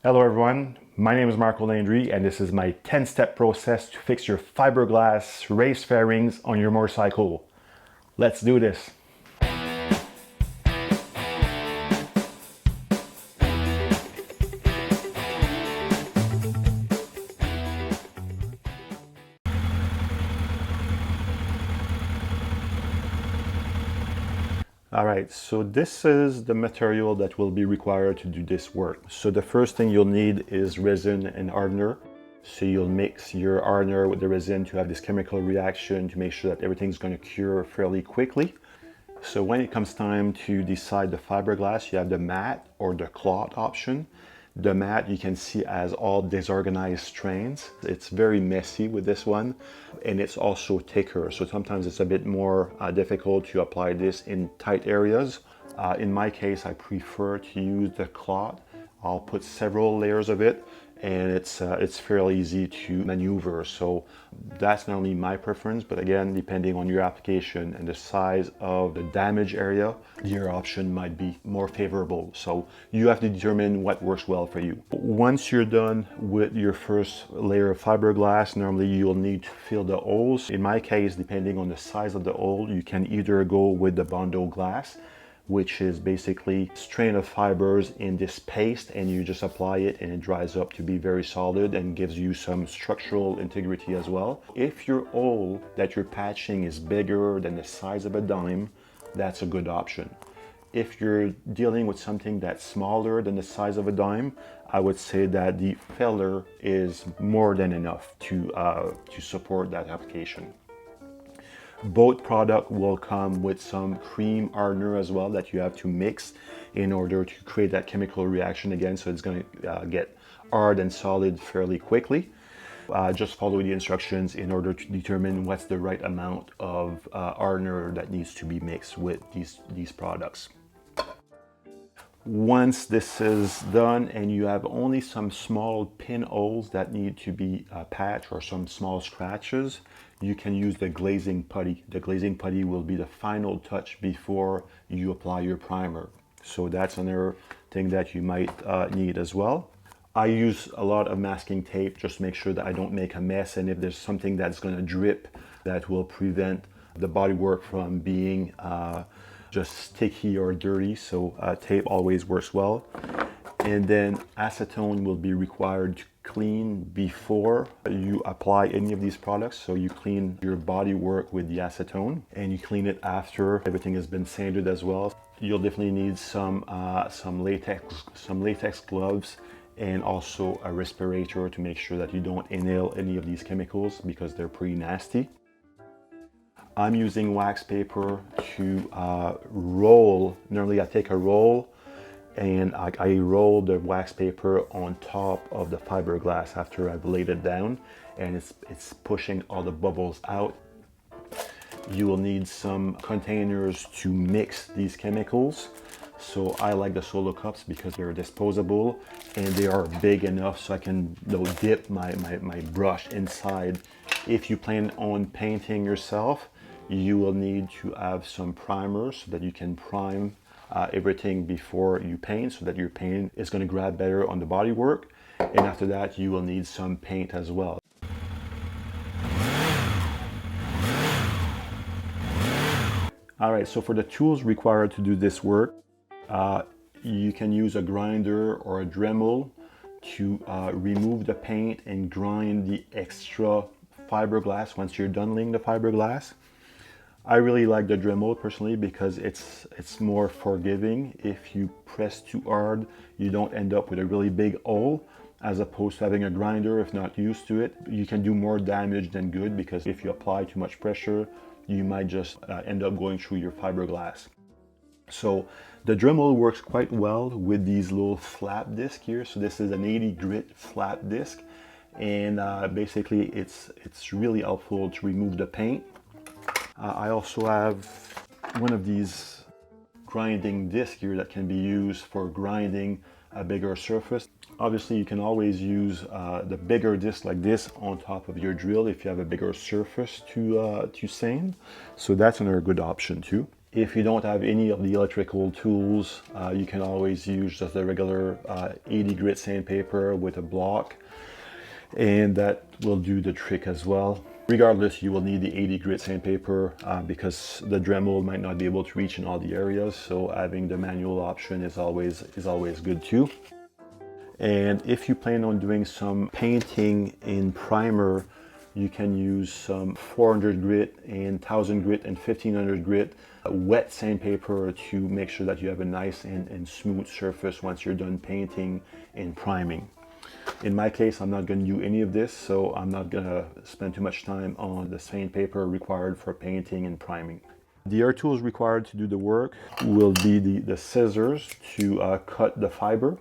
Hello everyone, my name is Marco Landry and this is my 10-step process to fix your fiberglass race fairings on your motorcycle. Let's do this. Alright, so this is the material that will be required to do this work. So the first thing you'll need is resin and hardener. So you'll mix your hardener with the resin to have this chemical reaction to make sure that everything's going to cure fairly quickly. So when it comes time to decide the fiberglass, you have the matte or the cloth option. The matte you can see as all disorganized strands. It's very messy with this one, and it's also thicker. So sometimes it's a bit more difficult to apply this in tight areas. In my case, I prefer to use the cloth. I'll put several layers of it, and it's fairly easy to maneuver. So that's not only my preference, but again, depending on your application and the size of the damage area, your option might be more favorable. So you have to determine what works well for you. Once you're done with your first layer of fiberglass, normally you'll need to fill the holes. In my case, depending on the size of the hole, you can either go with the Bondo glass, which is basically strain of fibers in this paste, and you just apply it and it dries up to be very solid and gives you some structural integrity as well. If your hole that you're patching is bigger than the size of a dime, that's a good option. If you're dealing with something that's smaller than the size of a dime, I would say that the filler is more than enough to support that application. Both products will come with some cream hardener as well that you have to mix in order to create that chemical reaction again, so it's going to get hard and solid fairly quickly. Just follow the instructions in order to determine what's the right amount of hardener that needs to be mixed with these products. Once this is done and you have only some small pinholes that need to be patched or some small scratches, you can use the glazing putty. The glazing putty will be the final touch before you apply your primer. So that's another thing that you might need as well. I use a lot of masking tape just to make sure that I don't make a mess, and if there's something that's going to drip, that will prevent the bodywork from being just sticky or dirty. So tape always works well. And then acetone will be required to clean before you apply any of these products. So you clean your bodywork with the acetone, and you clean it after everything has been sanded as well. You'll definitely need some latex gloves, and also a respirator to make sure that you don't inhale any of these chemicals because they're pretty nasty. I'm using wax paper to roll. Normally I take a roll and I roll the wax paper on top of the fiberglass after I've laid it down, and it's pushing all the bubbles out. You will need some containers to mix these chemicals. So I like the solo cups because they're disposable and they are big enough so I can dip my brush inside. If you plan on painting yourself, you will need to have some primers so that you can prime everything before you paint, so that your paint is going to grab better on the bodywork. And after that, you will need some paint as well. All right, so for the tools required to do this work, you can use a grinder or a Dremel to remove the paint and grind the extra fiberglass once you're done laying the fiberglass. I really like the Dremel personally because it's more forgiving. If you press too hard, you don't end up with a really big hole, as opposed to having a grinder. If not used to it, you can do more damage than good, because if you apply too much pressure, you might just end up going through your fiberglass. So the Dremel works quite well with these little flap discs here. So this is an 80 grit flap disc, and basically it's really helpful to remove the paint. I also have one of these grinding discs here that can be used for grinding a bigger surface. Obviously you can always use the bigger disc like this on top of your drill if you have a bigger surface to sand. So that's another good option too. If you don't have any of the electrical tools, you can always use just the regular 80 grit sandpaper with a block, and that will do the trick as well. Regardless, you will need the 80 grit sandpaper because the Dremel might not be able to reach in all the areas, so having the manual option is always good too. And if you plan on doing some painting in primer, you can use some 400 grit and 1000 grit and 1500 grit wet sandpaper to make sure that you have a nice and smooth surface once you're done painting and priming. In my case, I'm not going to do any of this, so I'm not going to spend too much time on the sandpaper required for painting and priming. The other tools required to do the work will be the scissors to cut the fiber.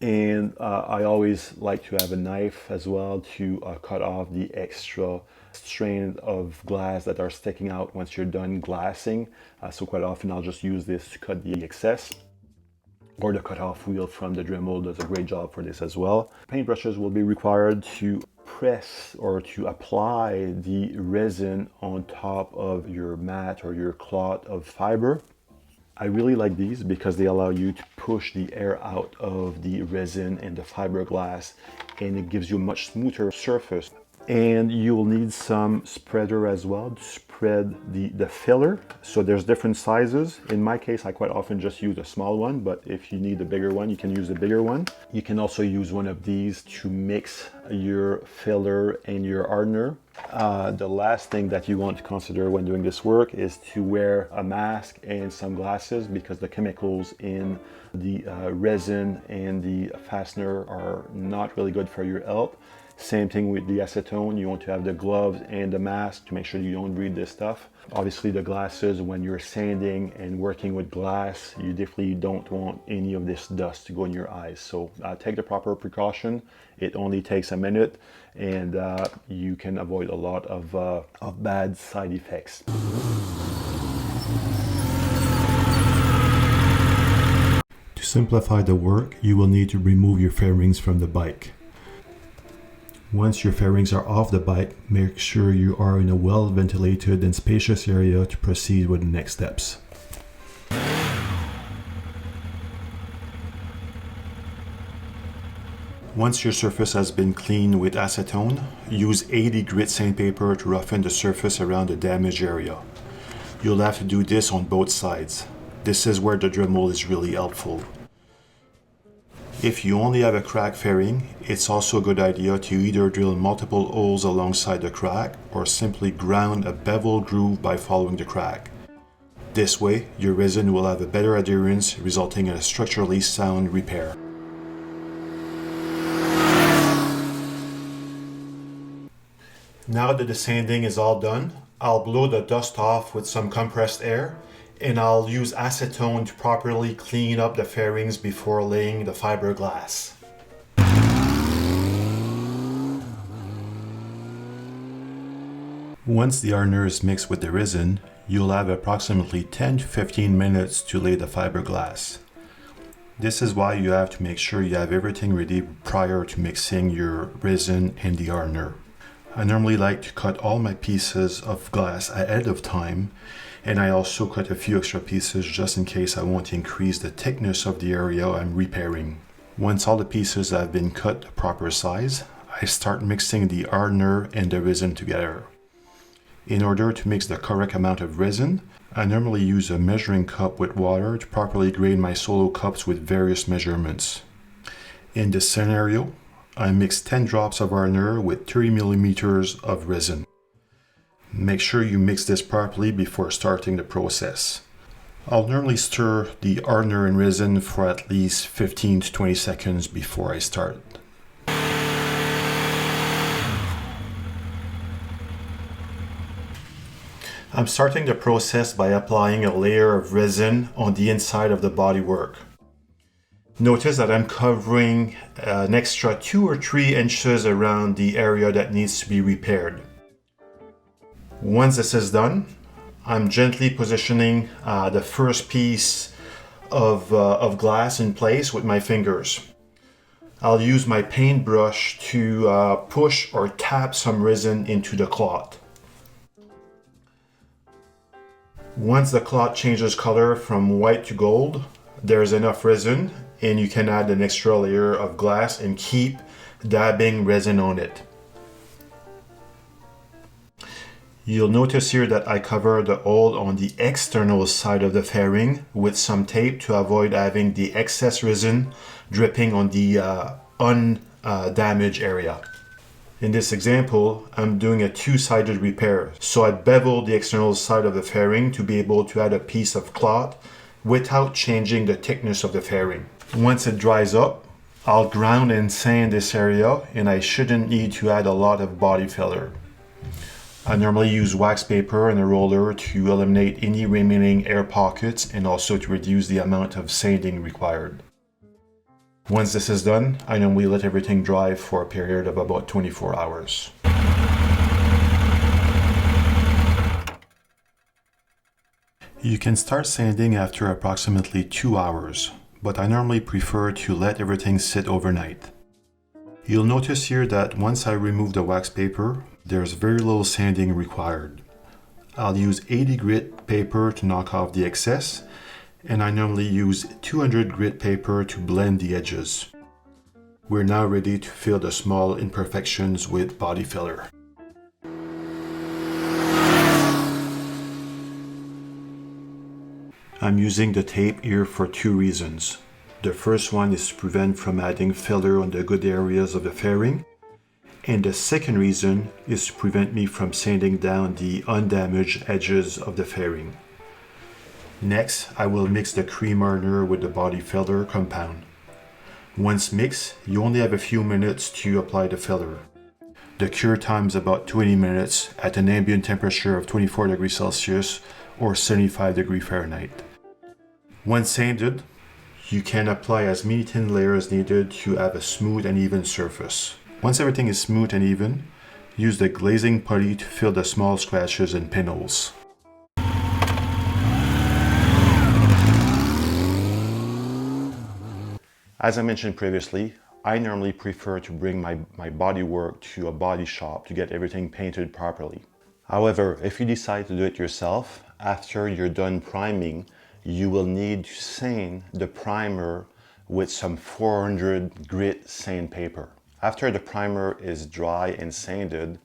And I always like to have a knife as well to cut off the extra strand of glass that are sticking out once you're done glassing. So quite often I'll just use this to cut the excess, or the cutoff wheel from the Dremel does a great job for this as well. Paintbrushes will be required to press or to apply the resin on top of your mat or your cloth of fiber. I really like these because they allow you to push the air out of the resin and the fiberglass, and it gives you a much smoother surface. And you will need some spreader as well to spread the filler. So there's different sizes. In my case, I quite often just use a small one, but if you need a bigger one, you can use a bigger one. You can also use one of these to mix your filler and your hardener. The last thing that you want to consider when doing this work is to wear a mask and sunglasses, because the chemicals in the resin and the fastener are not really good for your health. Same thing with the acetone. You want to have the gloves and the mask to make sure you don't breathe this stuff. Obviously the glasses, when you're sanding and working with glass, you definitely don't want any of this dust to go in your eyes. So take the proper precaution. It only takes a minute, and you can avoid a lot of bad side effects. To simplify the work, you will need to remove your fairings from the bike. Once your fairings are off the bike, make sure you are in a well-ventilated and spacious area to proceed with the next steps. Once your surface has been cleaned with acetone, use 80 grit sandpaper to roughen the surface around the damaged area. You'll have to do this on both sides. This is where the Dremel is really helpful. If you only have a crack fairing, it's also a good idea to either drill multiple holes alongside the crack or simply ground a bevel groove by following the crack. This way, your resin will have a better adherence, resulting in a structurally sound repair. Now that the sanding is all done, I'll blow the dust off with some compressed air, and I'll use acetone to properly clean up the fairings before laying the fiberglass. Once the hardener is mixed with the resin, you'll have approximately 10 to 15 minutes to lay the fiberglass. This is why you have to make sure you have everything ready prior to mixing your resin and the hardener. I normally like to cut all my pieces of glass ahead of time, and I also cut a few extra pieces just in case I want to increase the thickness of the area I'm repairing. Once all the pieces have been cut the proper size, I start mixing the hardener and the resin together. In order to mix the correct amount of resin, I normally use a measuring cup with water to properly grade my solo cups with various measurements. In this scenario, I mix 10 drops of hardener with 30 millimeters of resin. Make sure you mix this properly before starting the process. I'll normally stir the hardener and resin for at least 15 to 20 seconds before I start. I'm starting the process by applying a layer of resin on the inside of the bodywork. Notice that I'm covering an extra 2 or 3 inches around the area that needs to be repaired. Once this is done, I'm gently positioning the first piece of glass in place with my fingers. I'll use my paintbrush to push or tap some resin into the cloth. Once the cloth changes color from white to gold, there's enough resin and you can add an extra layer of glass and keep dabbing resin on it. You'll notice here that I cover the hole on the external side of the fairing with some tape to avoid having the excess resin dripping on the undamaged area. In this example, I'm doing a two-sided repair. So I beveled the external side of the fairing to be able to add a piece of cloth without changing the thickness of the fairing. Once it dries up, I'll ground and sand this area, and I shouldn't need to add a lot of body filler. I normally use wax paper and a roller to eliminate any remaining air pockets and also to reduce the amount of sanding required. Once this is done, I normally let everything dry for a period of about 24 hours. You can start sanding after approximately 2 hours, but I normally prefer to let everything sit overnight. You'll notice here that once I remove the wax paper, there's very little sanding required. I'll use 80 grit paper to knock off the excess, and I normally use 200 grit paper to blend the edges. We're now ready to fill the small imperfections with body filler. I'm using the tape here for two reasons. The first one is to prevent from adding filler on the good areas of the fairing, and the second reason is to prevent me from sanding down the undamaged edges of the fairing. Next, I will mix the cream hardener with the body filler compound. Once mixed, you only have a few minutes to apply the filler. The cure time is about 20 minutes at an ambient temperature of 24 degrees Celsius or 75 degrees Fahrenheit. Once sanded, you can apply as many thin layers as needed to have a smooth and even surface. Once everything is smooth and even, use the glazing putty to fill the small scratches and pinholes. As I mentioned previously, I normally prefer to bring my bodywork to a body shop to get everything painted properly. However, if you decide to do it yourself, after you're done priming, you will need to sand the primer with some 400 grit sandpaper. After the primer is dry and sanded,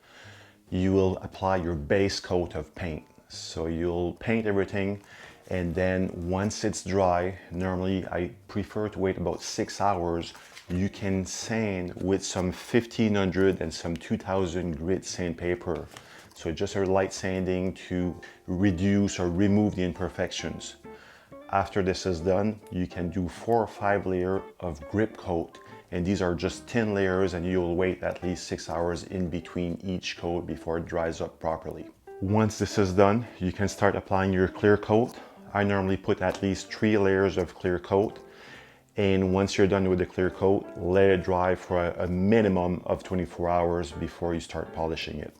you will apply your base coat of paint. So you'll paint everything, and then once it's dry, normally I prefer to wait about 6 hours. You can sand with some 1500 and some 2000 grit sandpaper. So just a light sanding to reduce or remove the imperfections. After this is done, you can do 4 or 5 layers of grip coat, and these are just thin layers, and you'll wait at least 6 hours in between each coat before it dries up properly. Once this is done, you can start applying your clear coat. I normally put at least 3 layers of clear coat, and once you're done with the clear coat, let it dry for a minimum of 24 hours before you start polishing it.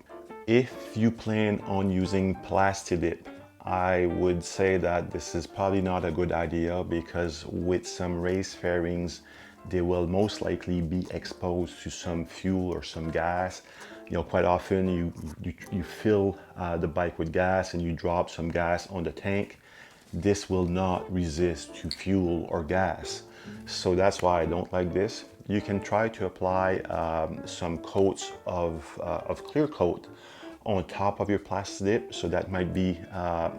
If you plan on using PlastiDip, I would say that this is probably not a good idea, because with some race fairings, they will most likely be exposed to some fuel or some gas. You know, quite often you fill the bike with gas and you drop some gas on the tank. This will not resist to fuel or gas. So that's why I don't like this. You can try to apply some coats of clear coat on top of your PlastiDip, so that might be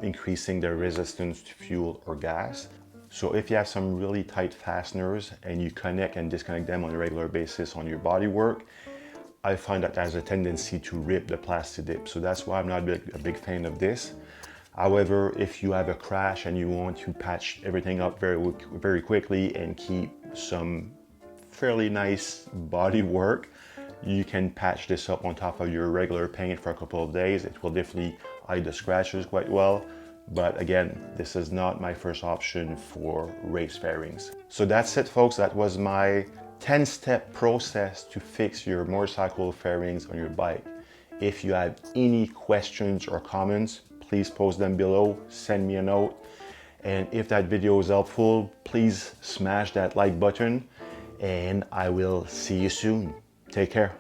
increasing the resistance to fuel or gas. So if you have some really tight fasteners and you connect and disconnect them on a regular basis on your bodywork, I find that there's a tendency to rip the PlastiDip. So that's why I'm not a big fan of this. However, if you have a crash and you want to patch everything up very quickly and keep some fairly nice bodywork, you can patch this up on top of your regular paint for a couple of days. It will definitely hide the scratches quite well. But again, this is not my first option for race fairings. So that's it, folks. That was my 10-step process to fix your motorcycle fairings on your bike. If you have any questions or comments, please post them below, send me a note. And if that video is helpful, please smash that like button, and I will see you soon. Take care.